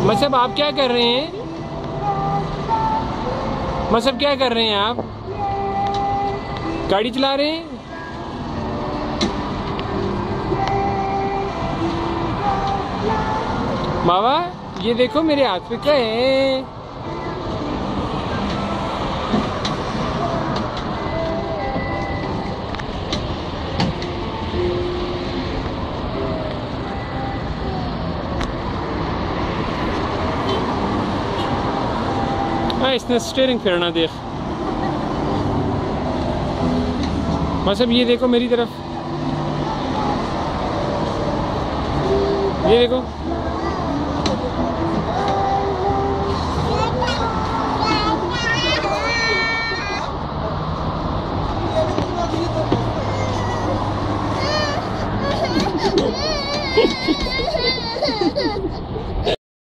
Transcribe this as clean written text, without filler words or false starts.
मतलब आप क्या कर रहे हैं? मतलब क्या कर रहे हैं आप? गाड़ी चला रहे हैं? मावा ये देखो मेरे हाथ पे क्या है? इसने स्टीयरिंग फेरना देख। मतलब ये देखो मेरी तरफ, ये देखो।